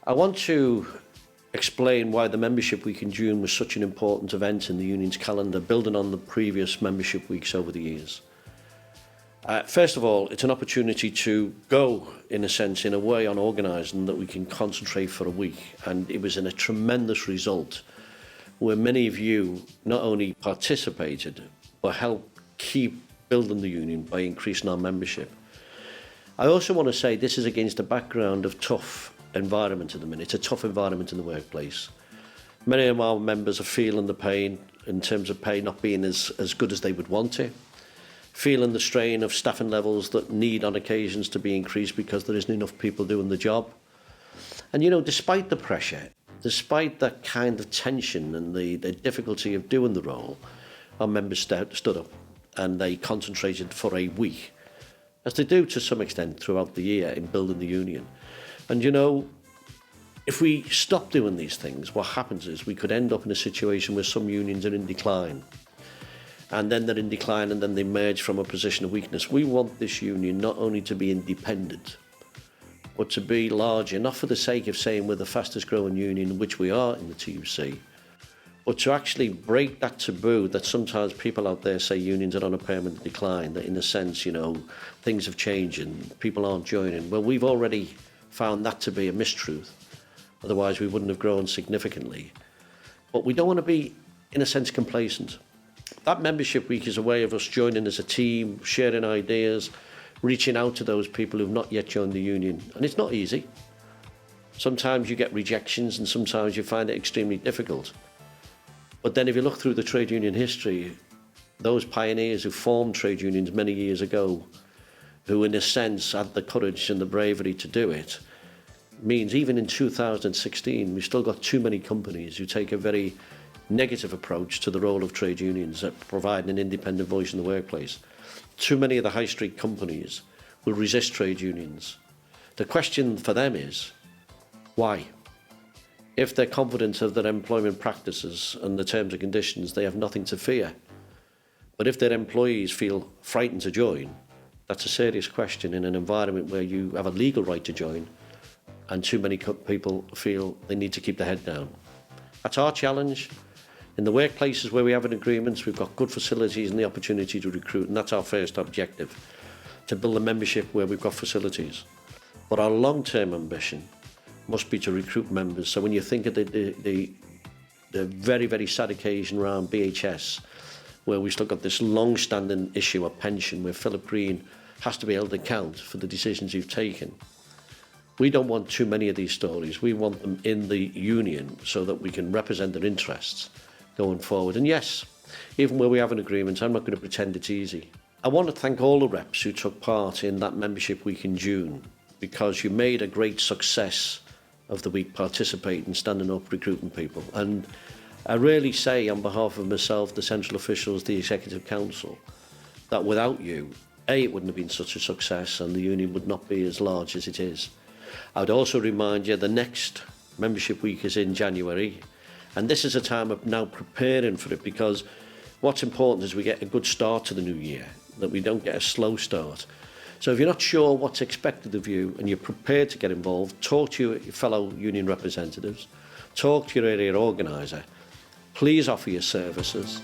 I want to explain why the Membership Week in June was such an important event in the union's calendar, building on the previous membership weeks over the years. First of all, it's an opportunity to go, in a sense, in a way on organising that we can concentrate for a week. And it was in a tremendous result where many of you not only participated, but helped keep building the union by increasing our membership. I also want to say this is against a background of tough environment at the minute. It's a tough environment in the workplace. Many of our members are feeling the pain in terms of pay not being as good as they would want it, feeling the strain of staffing levels that need on occasions to be increased because there isn't enough people doing the job. And you know, despite the pressure, despite that kind of tension and the difficulty of doing the role, our members stood up and they concentrated for a week, as they do to some extent throughout the year, in building the union. And you know, if we stop doing these things, what happens is we could end up in a situation where some unions are in decline. And then they're in decline and then they emerge from a position of weakness. We want this union not only to be independent, but to be larger, not for the sake of saying we're the fastest growing union, which we are in the TUC, but to actually break that taboo that sometimes people out there say unions are on a permanent decline, that in a sense, you know, things have changed and people aren't joining. Well, we've already found that to be a mistruth. Otherwise, we wouldn't have grown significantly. But we don't want to be, in a sense, complacent. That membership week is a way of us joining as a team, sharing ideas, reaching out to those people who've not yet joined the union. And it's not easy. Sometimes you get rejections and sometimes you find it extremely difficult. But then if you look through the trade union history, those pioneers who formed trade unions many years ago, who in a sense had the courage and the bravery to do it, means even in 2016 we've still got too many companies who take a very negative approach to the role of trade unions at providing an independent voice in the workplace. Too many of the high street companies will resist trade unions. The question for them is, why? If they're confident of their employment practices and the terms and conditions, they have nothing to fear. But if their employees feel frightened to join, that's a serious question in an environment where you have a legal right to join and too many people feel they need to keep their head down. That's our challenge. In the workplaces where we have an agreement, we've got good facilities and the opportunity to recruit, and that's our first objective, to build a membership where we've got facilities. But our long-term ambition must be to recruit members. So when you think of the very, very sad occasion around BHS, where we've still got this long-standing issue of pension, where Philip Green has to be held to account for the decisions you've taken. We don't want too many of these stories. We want them in the union so that we can represent their interests going forward. And yes, even where we have an agreement, I'm not going to pretend it's easy. I want to thank all the reps who took part in that membership week in June, because you made a great success of the week participating, standing up, recruiting people. And I really say on behalf of myself, the central officials, the Executive Council, that without you, it wouldn't have been such a success and the union would not be as large as it is. I would also remind you the next membership week is in January, and this is a time of now preparing for it, because what's important is we get a good start to the new year, that we don't get a slow start. So if you're not sure what's expected of you and you're prepared to get involved, talk to your fellow union representatives, talk to your area organiser. Please offer your services.